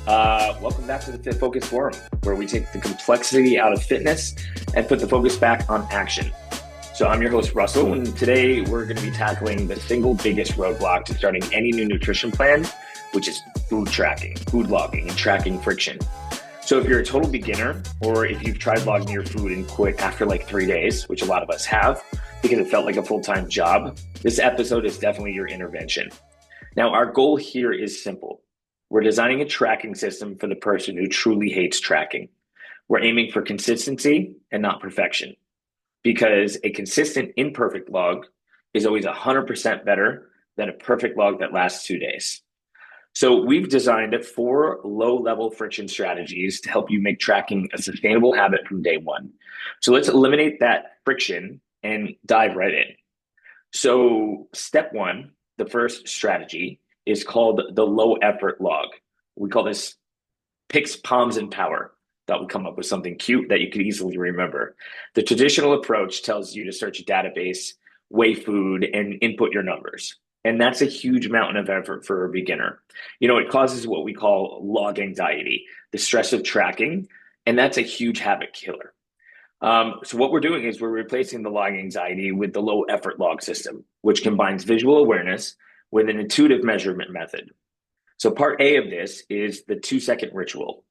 Welcome back to the Fit Focus Forum, where we take the complexity out of fitness and put the focus back on action. So I'm your host, Russell, and today we're going to be tackling the single biggest roadblock to starting any new nutrition plan, which is food tracking, food logging, and tracking friction. So if you're a total beginner, or if you've tried logging your food and quit after like 3 days, which a lot of us have, because it felt like a full-time job, this episode is definitely your intervention. Now, our goal here is simple. We're designing a tracking system for the person who truly hates tracking. We're aiming for consistency and not perfection, because a consistent imperfect log is always 100% better than a perfect log that lasts 2 days. So we've designed 4 low-level friction strategies to help you make tracking a sustainable habit from day one. So let's eliminate that friction and dive right in. So step 1, the first strategy, is called the low effort log. We call this Pics, Palms, and Power. Thought we'd come up with something cute that you could easily remember. The traditional approach tells you to search a database, weigh food, and input your numbers. And that's a huge mountain of effort for a beginner. You know, it causes what we call log anxiety, the stress of tracking, and that's a huge habit killer. So what we're doing is we're replacing the log anxiety with the low effort log system, which combines visual awareness with an intuitive measurement method. So part A of this is the 2-second ritual.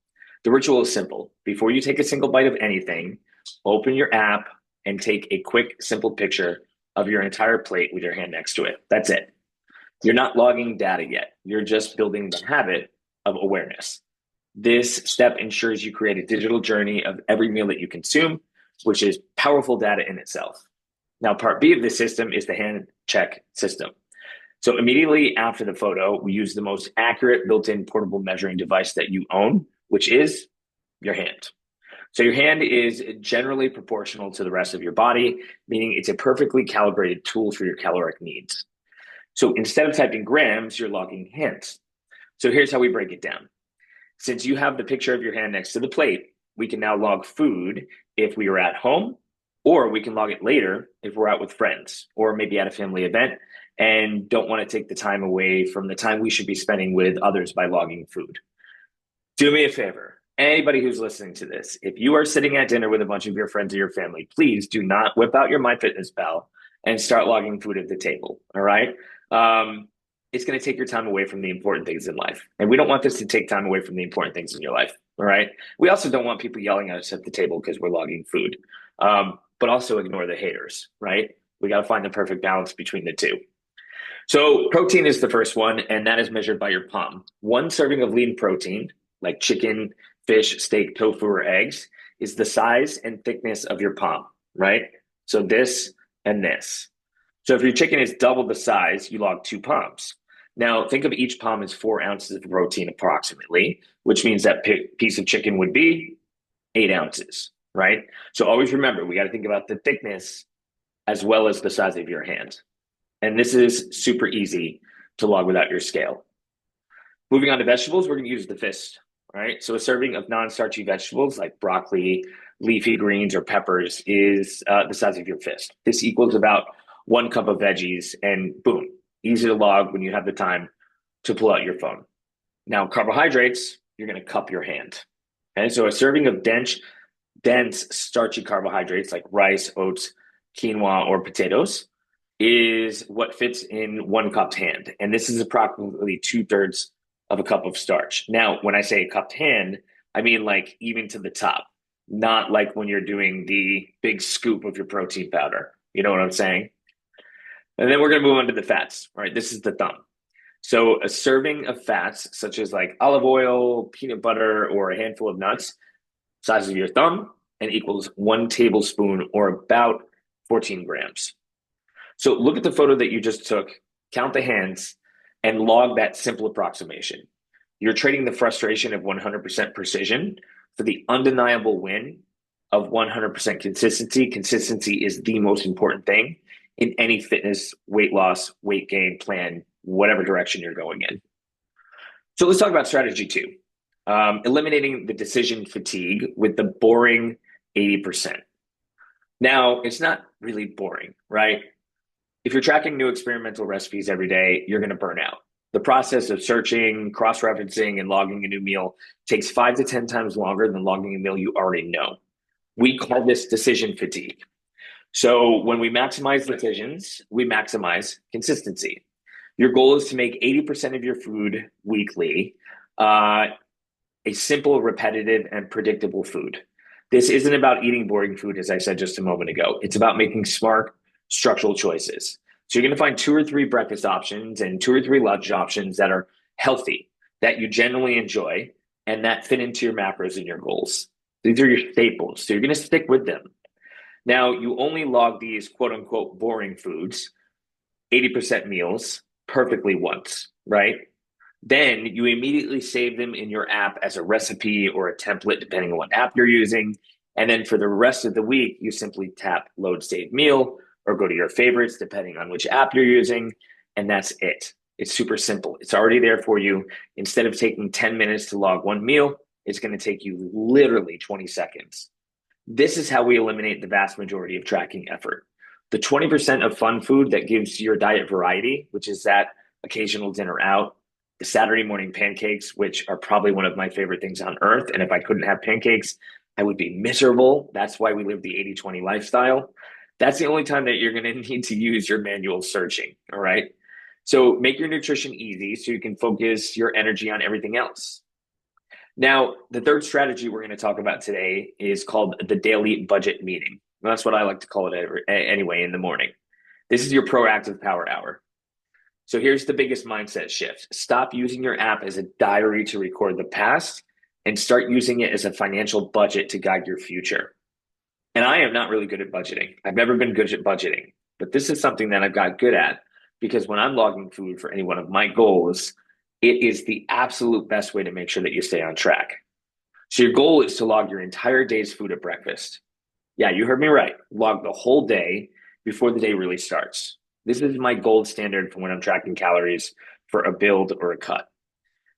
The ritual is simple. Before you take a single bite of anything, open your app and take a quick, simple picture of your entire plate with your hand next to it. That's it. You're not logging data yet. You're just building the habit of awareness. This step ensures you create a digital journey of every meal that you consume, which is powerful data in itself. Now, part B of this system is the hand check system. So immediately after the photo, we use the most accurate built-in portable measuring device that you own, which is your hand. So your hand is generally proportional to the rest of your body, meaning it's a perfectly calibrated tool for your caloric needs. So instead of typing grams, you're logging hands. So here's how we break it down. Since you have the picture of your hand next to the plate, we can now log food if we are at home, or we can log it later if we're out with friends, or maybe at a family event, and don't want to take the time away from the time we should be spending with others by logging food. Do me a favor, anybody who's listening to this, if you are sitting at dinner with a bunch of your friends or your family, please do not whip out your MyFitnessPal and start logging food at the table, all right? It's going to take your time away from the important things in life. And we don't want this to take time away from the important things in your life, all right? We also don't want people yelling at us at the table because we're logging food, but also ignore the haters, right? We got to find the perfect balance between the two. So protein is the first one, and that is measured by your palm. 1 serving of lean protein, like chicken, fish, steak, tofu, or eggs, is the size and thickness of your palm, right? So this and this. So if your chicken is double the size, you log 2 palms. Now think of each palm as 4 ounces of protein approximately, which means that piece of chicken would be 8 ounces, right? So always remember, we got to think about the thickness as well as the size of your hand. And this is super easy to log without your scale. Moving on to vegetables, we're going to use the fist, right? So a serving of non-starchy vegetables like broccoli, leafy greens, or peppers is the size of your fist. This equals about 1 cup of veggies, and boom, easy to log when you have the time to pull out your phone. Now, carbohydrates, you're going to cup your hand. Okay, so a serving of dense, starchy carbohydrates like rice, oats, quinoa, or potatoes is what fits in 1 cupped hand. And this is approximately 2/3 of a cup of starch. Now, when I say a cupped hand, I mean like even to the top, not like when you're doing the big scoop of your protein powder. You know what I'm saying? And then we're going to move on to the fats. All right, this is the thumb. So a serving of fats, such as like olive oil, peanut butter, or a handful of nuts, size of your thumb, and equals 1 tablespoon or about 14 grams. So look at the photo that you just took, count the hands, and log that simple approximation. You're trading the frustration of 100% precision for the undeniable win of 100% consistency. Consistency is the most important thing in any fitness, weight loss, weight gain plan, whatever direction you're going in. So let's talk about strategy 2, eliminating the decision fatigue with the boring 80%. Now, it's not really boring, right? If you're tracking new experimental recipes every day, you're going to burn out. The process of searching, cross-referencing, and logging a new meal takes 5 to 10 times longer than logging a meal you already know. We call this decision fatigue. So when we maximize decisions, we maximize consistency. Your goal is to make 80% of your food weekly a simple, repetitive, and predictable food. This isn't about eating boring food, as I said just a moment ago. It's about making smart, structural choices. So you're going to find 2 or 3 breakfast options and 2 or 3 lunch options that are healthy, that you generally enjoy, and that fit into your macros and your goals. These are your staples. So you're going to stick with them. Now, you only log these quote unquote boring foods, 80% meals, perfectly once, right? Then you immediately save them in your app as a recipe or a template, depending on what app you're using. And then for the rest of the week, you simply tap load save meal or go to your favorites, depending on which app you're using. And that's it. It's super simple. It's already there for you. Instead of taking 10 minutes to log one meal, it's going to take you literally 20 seconds. This is how we eliminate the vast majority of tracking effort. The 20% of fun food that gives your diet variety, which is that occasional dinner out, the Saturday morning pancakes, which are probably one of my favorite things on earth. And if I couldn't have pancakes, I would be miserable. That's why we live the 80-20 lifestyle. That's the only time that you're going to need to use your manual searching. All right. So make your nutrition easy so you can focus your energy on everything else. Now, the third strategy we're going to talk about today is called the daily budget meeting. That's what I like to call it anyway in the morning. This is your proactive power hour. So here's the biggest mindset shift. Stop using your app as a diary to record the past and start using it as a financial budget to guide your future. And I am not really good at budgeting. I've never been good at budgeting, but this is something that I've got good at because when I'm logging food for any one of my goals, it is the absolute best way to make sure that you stay on track. So your goal is to log your entire day's food at breakfast. Yeah, you heard me right. Log the whole day before the day really starts. This is my gold standard for when I'm tracking calories for a build or a cut.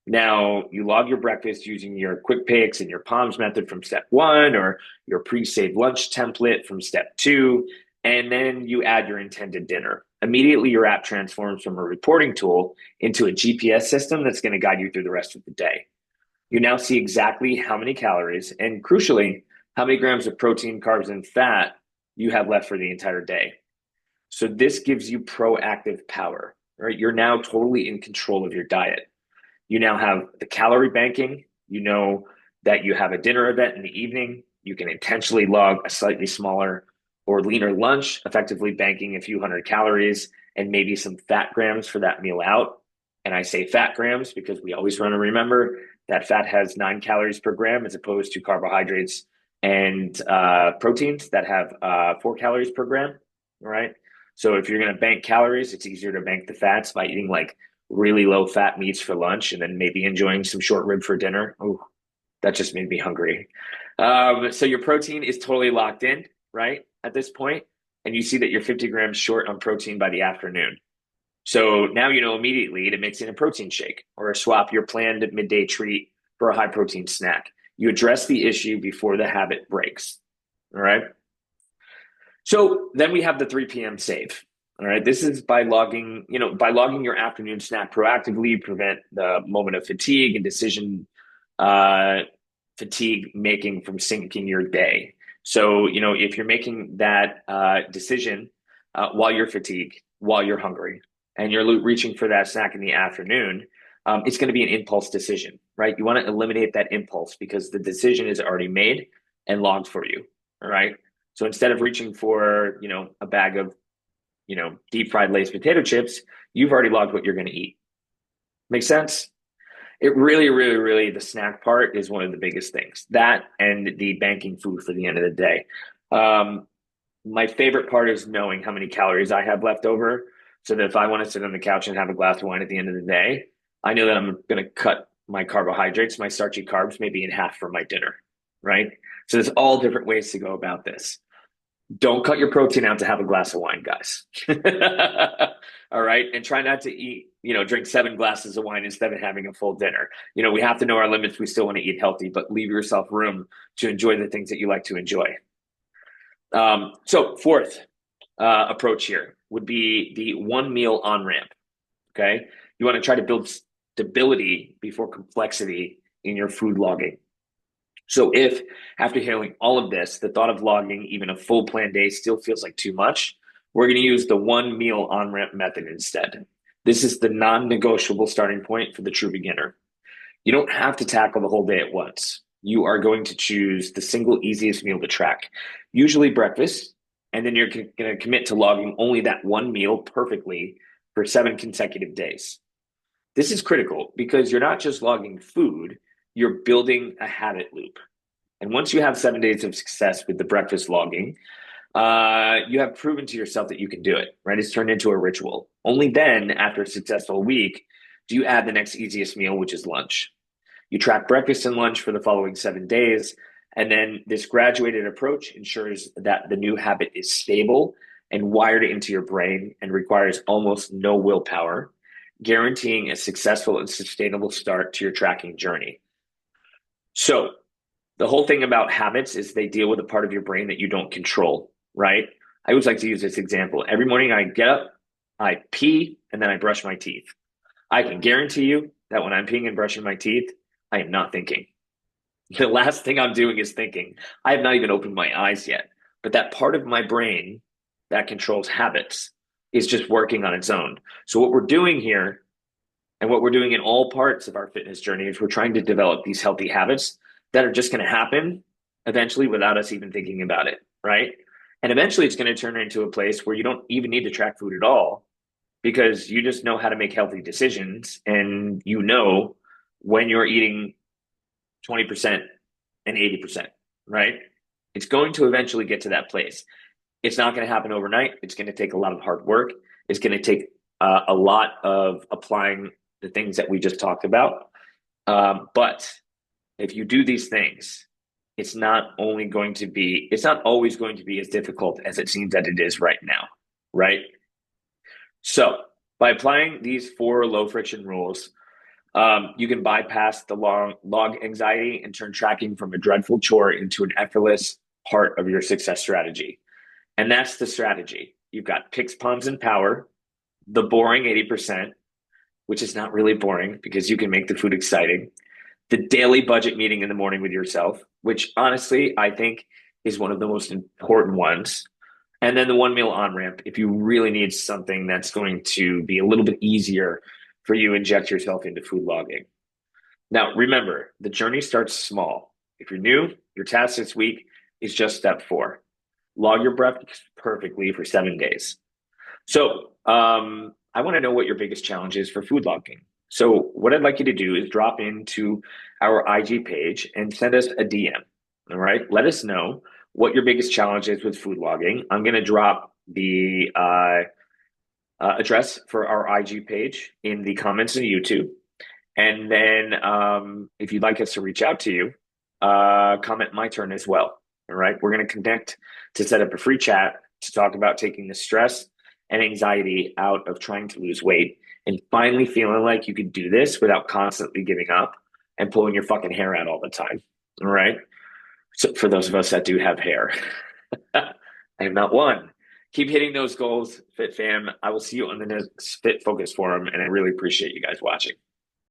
Now, you log your breakfast using your quick Pics and your Palms method from step 1 or your pre-saved lunch template from step 2, and then you add your intended dinner. Immediately, your app transforms from a reporting tool into a GPS system that's going to guide you through the rest of the day. You now see exactly how many calories and, crucially, how many grams of protein, carbs, and fat you have left for the entire day. So this gives you proactive power, right? You're now totally in control of your diet. You now have the calorie banking. You know that you have a dinner event in the evening. You can intentionally log a slightly smaller or leaner lunch, effectively banking a few hundred calories and maybe some fat grams for that meal out. And I say fat grams because we always want to remember that fat has 9 calories per gram as opposed to carbohydrates and proteins that have 4 calories per gram, right? So if you're going to bank calories, it's easier to bank the fats by eating like really low fat meats for lunch and then maybe enjoying some short rib for dinner. Oh, that just made me hungry. So your protein is totally locked in, right? At this point, and you see that you're 50 grams short on protein by the afternoon. So now you know immediately to mix in a protein shake or swap your planned midday treat for a high protein snack. You address the issue before the habit breaks. All right. So then we have the 3 p.m. save. All right. This is by logging your afternoon snack proactively, you prevent the moment of fatigue and decision fatigue making from sinking your day. So, if you're making that decision while you're fatigued, while you're hungry, and you're reaching for that snack in the afternoon, it's going to be an impulse decision, right? You want to eliminate that impulse because the decision is already made and logged for you. All right. So instead of reaching for, a bag of, deep fried Lay's potato chips, you've already logged what you're going to eat. Make sense? It really, really, really, the snack part is one of the biggest things. That and the banking food for the end of the day. My favorite part is knowing how many calories I have left over so that if I want to sit on the couch and have a glass of wine at the end of the day, I know that I'm going to cut my carbohydrates, my starchy carbs, maybe in half for my dinner, right? So there's all different ways to go about this. Don't cut your protein out to have a glass of wine, guys. All right. And try not to eat, drink 7 glasses of wine instead of having a full dinner. We have to know our limits. We still want to eat healthy, but leave yourself room to enjoy the things that you like to enjoy. So fourth approach here would be the 1 meal on ramp. Okay. You want to try to build stability before complexity in your food logging. So if after hearing all of this, the thought of logging even a full planned day still feels like too much, we're going to use the one meal on ramp method instead. This is the non negotiable starting point for the true beginner. You don't have to tackle the whole day at once. You are going to choose the single easiest meal to track, usually breakfast, and then you're going to commit to logging only that one meal perfectly for 7 consecutive days. This is critical because you're not just logging food, you're building a habit loop. And once you have 7 days of success with the breakfast logging, you have proven to yourself that you can do it, right? It's turned into a ritual. Only then, after a successful week, do you add the next easiest meal, which is lunch. You track breakfast and lunch for the following 7 days. And then this graduated approach ensures that the new habit is stable and wired into your brain and requires almost no willpower, guaranteeing a successful and sustainable start to your tracking journey. So, the whole thing about habits is they deal with a part of your brain that you don't control, right? I always like to use this example. Every morning I get up, I pee, and then I brush my teeth. I can guarantee you that when I'm peeing and brushing my teeth, I am not thinking. The last thing I'm doing is thinking. I have not even opened my eyes yet. But that part of my brain that controls habits is just working on its own. So what we're doing here and what we're doing in all parts of our fitness journey is we're trying to develop these healthy habits that are just going to happen eventually without us even thinking about it, right? And eventually it's going to turn into a place where you don't even need to track food at all because you just know how to make healthy decisions and you know when you're eating 20% and 80%, right? It's going to eventually get to that place. It's not going to happen overnight. It's going to take a lot of hard work. It's going to take a lot of applying the things that we just talked about. But if you do these things, it's not always going to be as difficult as it seems that it is right now, right? So by applying these 4 low friction rules, you can bypass the log anxiety and turn tracking from a dreadful chore into an effortless part of your success strategy. And that's the strategy. You've got Pics, Ponds, and Power, the boring 80%, which is not really boring because you can make the food exciting. The daily budget meeting in the morning with yourself, which honestly, I think is one of the most important ones. And then the one meal on ramp, if you really need something that's going to be a little bit easier for you to inject yourself into food logging. Now, remember, the journey starts small. If you're new, your task this week is just step 4. Log your breath perfectly for 7 days. So I want to know what your biggest challenge is for food logging. So what I'd like you to do is drop into our IG page and send us a DM. All right. Let us know what your biggest challenge is with food logging. I'm going to drop the address for our IG page in the comments on YouTube. And then if you'd like us to reach out to you, comment my turn as well. All right. We're going to connect to set up a free chat to talk about taking the stress and anxiety out of trying to lose weight and finally feeling like you can do this without constantly giving up and pulling your fucking hair out all the time. All right. So for those of us that do have hair, I am not one. Keep hitting those goals, Fit Fam. I will see you on the next Fit Focus Forum, and I really appreciate you guys watching.